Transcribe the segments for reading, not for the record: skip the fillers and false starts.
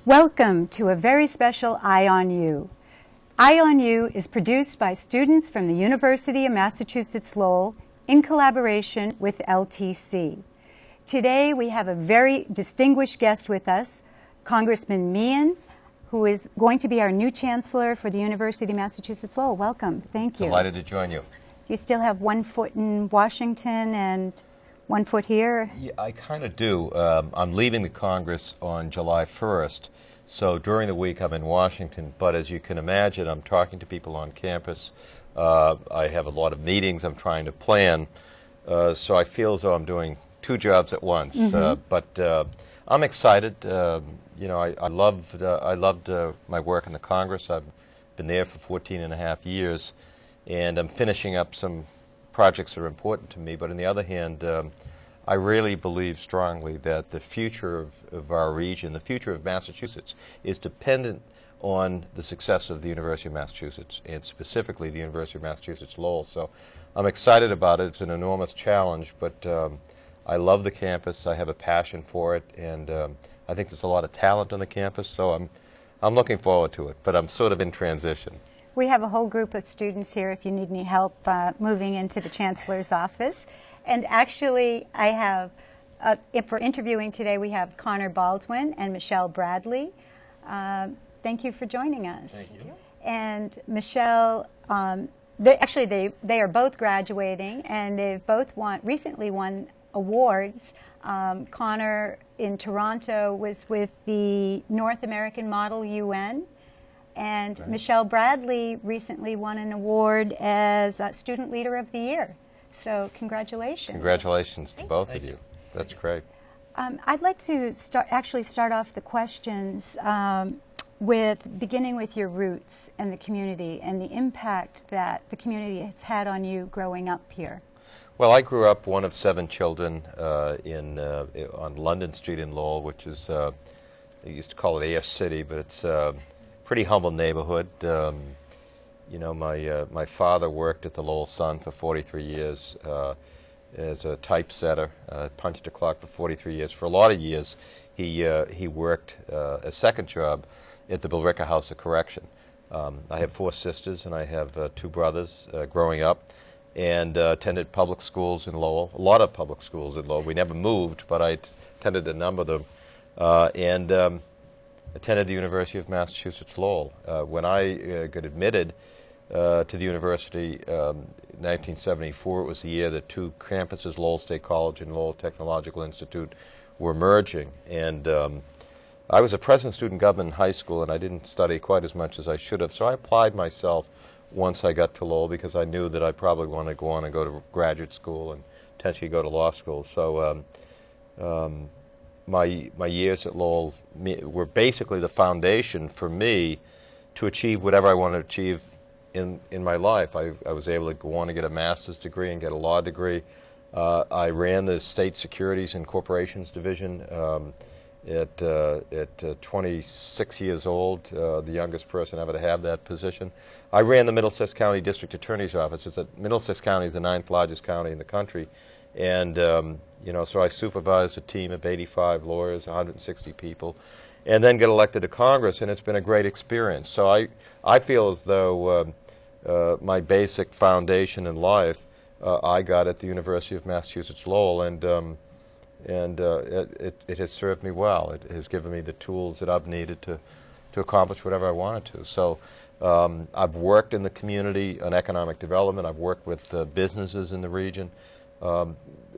Welcome to a very special Eye on You. Eye on You is produced by students from the University of Massachusetts Lowell in collaboration with LTC. Today we have a very distinguished guest with us, Congressman Meehan, who is going to be our new Chancellor for the University of Massachusetts Lowell. Welcome. Thank you. Delighted to join you. Do you still have 1 foot in Washington and 1 foot here? Yeah, I kind of do. I'm leaving the Congress on July 1st, so during the week I'm in Washington, but as you can imagine, I'm talking to people on campus. I have a lot of meetings I'm trying to plan, so I feel as though I'm doing 2 jobs at once. But I'm excited. You know, I loved my work in the Congress. I've been there for 14.5 years, and I'm finishing up some projects that are important to me. But on the other hand, I really believe strongly that the future of our region, the future of Massachusetts, is dependent on the success of the University of Massachusetts, and specifically the University of Massachusetts Lowell. So I'm excited about it. It's an enormous challenge, but I love the campus. I have a passion for it, and I think there's a lot of talent on the campus, so I'm looking forward to it, but I'm sort of in transition. We have a whole group of students here if you need any help moving into the Chancellor's office. And actually, I have, for interviewing today, we have Connor Baldwin and Michelle Bradley. Thank you for joining us. Thank you. And Michelle, they are both graduating, and they've both recently won awards. Connor in Toronto was with the North American Model UN, and right. Michelle Bradley recently won an award as Student Leader of the Year. So congratulations. Congratulations to both of you. That's great. I'd like to start off the questions beginning with your roots and the community and the impact that the community has had on you growing up here. Well, I grew up one of 7 children on London Street in Lowell, which is, they used to call it AF City, but it's a pretty humble neighborhood. You know, my father worked at the Lowell Sun for 43 years as a typesetter, punched a clock for 43 years. For a lot of years, he worked a second job at the Billerica House of Correction. I have 4 sisters, and I have 2 brothers growing up, and attended public schools in Lowell, a lot of public schools in Lowell. We never moved, but I attended a number of them, and attended the University of Massachusetts Lowell. When I got admitted to the university in 1974, it was the year that 2 campuses, Lowell State College and Lowell Technological Institute, were merging. And I was a president of student government in high school, and I didn't study quite as much as I should have. So I applied myself once I got to Lowell, because I knew that I probably wanted to go on and go to graduate school and potentially go to law school. So my years at Lowell were basically the foundation for me to achieve whatever I wanted to achieve in my life. I was able to go on and get a master's degree and get a law degree. I ran the State Securities and Corporations Division at 26 years old, the youngest person ever to have that position. I ran the Middlesex County District Attorney's Office. Middlesex County is the 9th largest county in the country, and you know, so I supervised a team of 85 lawyers, 160 people, and then get elected to Congress, and it's been a great experience. So I feel as though my basic foundation in life I got at the University of Massachusetts Lowell, and it has served me well. It has given me the tools that I've needed to accomplish whatever I wanted to. So I've worked in the community on economic development. I've worked with businesses in the region.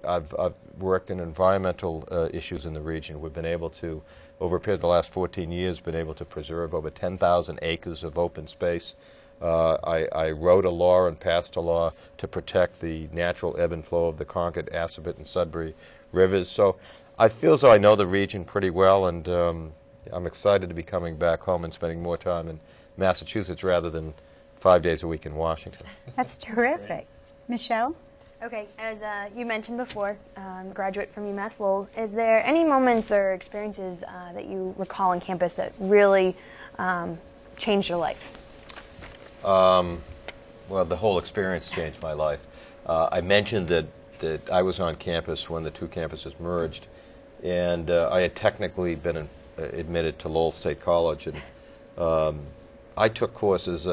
I've worked in environmental issues in the region. We've been able to, over a period of the last 14 years, been able to preserve over 10,000 acres of open space. I wrote a law and passed a law to protect the natural ebb and flow of the Concord, Assabet, and Sudbury rivers. So I feel as though I know the region pretty well, and I'm excited to be coming back home and spending more time in Massachusetts rather than 5 days a week in Washington. That's terrific. Michelle? Okay, as you mentioned before, graduate from UMass Lowell, is there any moments or experiences that you recall on campus that really changed your life? Well, the whole experience changed my life. I mentioned that I was on campus when the 2 campuses merged, and I had technically been admitted to Lowell State College, and I took courses.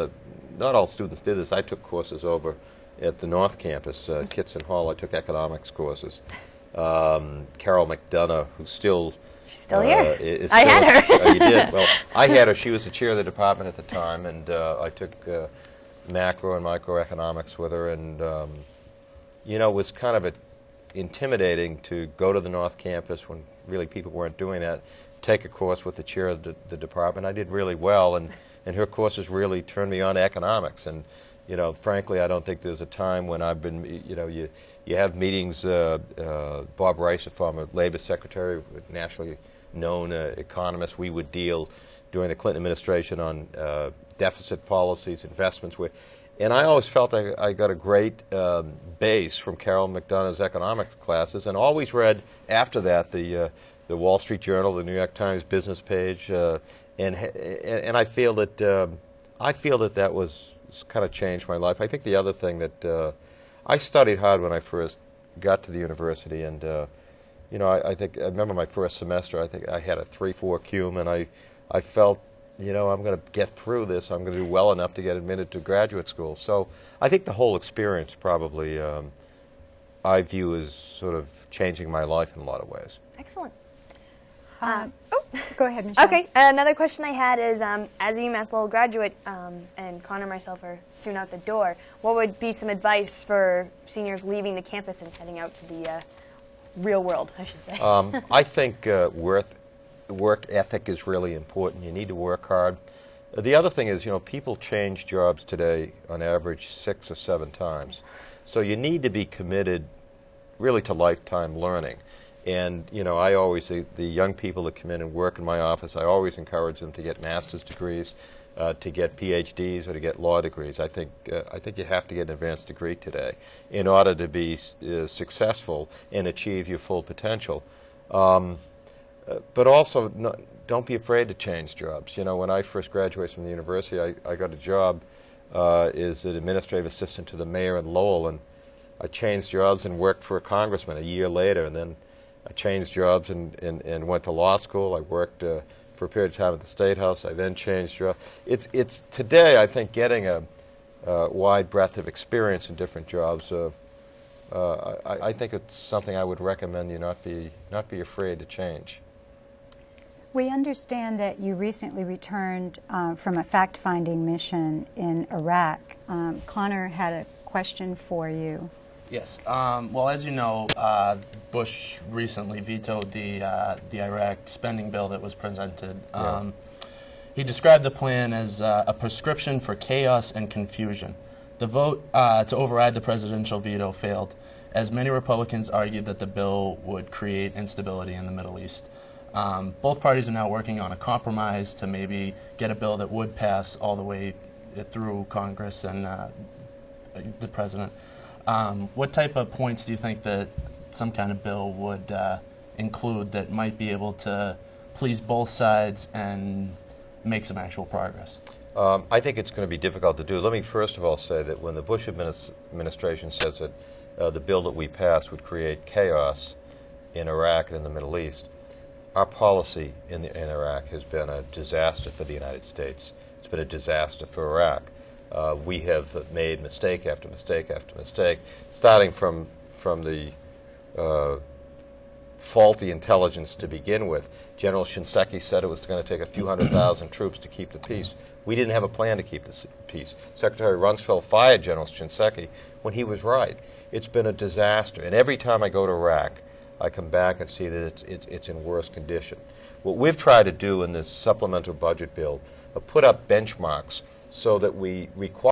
Not all students did this. I took courses over at the North Campus, Kitson Hall. I took economics courses. Carol McDonough, who's still she's still here. I had her. You did. Well, I had her. She was the chair of the department at the time, and I took macro and microeconomics with her, and you know, it was kind of intimidating to go to the North Campus when really people weren't doing that. Take a course with the chair of the department. I did really well, and her courses really turned me on to economics. And you know, frankly, I don't think there's a time when I've been, you know, you have meetings. Bob Rice, a former labor secretary, nationally known economist, we would deal during the Clinton administration on deficit policies, investments. And I always felt I got a great base from Carol McDonough's economics classes, and always read after that the Wall Street Journal, the New York Times business page, and I feel that that was kind of changed my life. I think the other thing that I studied hard when I first got to the university, and you know, I remember my first semester. I think I had a 3.4 cum, and I felt, you know, I'm going to get through this. I'm going to do well enough to get admitted to graduate school. So I think the whole experience probably I view as sort of changing my life in a lot of ways. Excellent. Go ahead, Michelle. Okay, another question I had is, as a UMass Lowell graduate, and Connor and myself are soon out the door, what would be some advice for seniors leaving the campus and heading out to the real world, I should say? I think work ethic is really important. You need to work hard. The other thing is, you know, people change jobs today on average 6 or 7 times. So you need to be committed really to lifetime learning. And, you know, I always say the young people that come in and work in my office, I always encourage them to get master's degrees, to get PhDs, or to get law degrees. I think you have to get an advanced degree today in order to be successful and achieve your full potential. But also, don't be afraid to change jobs. You know, when I first graduated from the university, I got a job as an administrative assistant to the mayor in Lowell, and I changed jobs and worked for a congressman a year later, and then I changed jobs and went to law school. I worked for a period of time at the State House. I then changed jobs. It's today, I think, getting a wide breadth of experience in different jobs. I think it's something I would recommend you not be afraid to change. We understand that you recently returned from a fact-finding mission in Iraq. Connor had a question for you. Yes. Well, as you know, Bush recently vetoed the Iraq spending bill that was presented. Yeah. He described the plan as a prescription for chaos and confusion. The vote to override the presidential veto failed, as many Republicans argued that the bill would create instability in the Middle East. Both parties are now working on a compromise to maybe get a bill that would pass all the way through Congress and the president. What type of points do you think that some kind of bill would include that might be able to please both sides and make some actual progress? I think it's going to be difficult to do. Let me first of all say that when the Bush administration says that the bill that we passed would create chaos in Iraq and in the Middle East, our policy in Iraq has been a disaster for the United States. It's been a disaster for Iraq. We have made mistake after mistake after mistake, starting from the faulty intelligence to begin with. General Shinseki said it was going to take a few 100,000 troops to keep the peace. We didn't have a plan to keep the peace. Secretary Rumsfeld fired General Shinseki when he was right. It's been a disaster, and every time I go to Iraq, I come back and see that it's in worse condition. What we've tried to do in this supplemental budget bill, put up benchmarks so that we require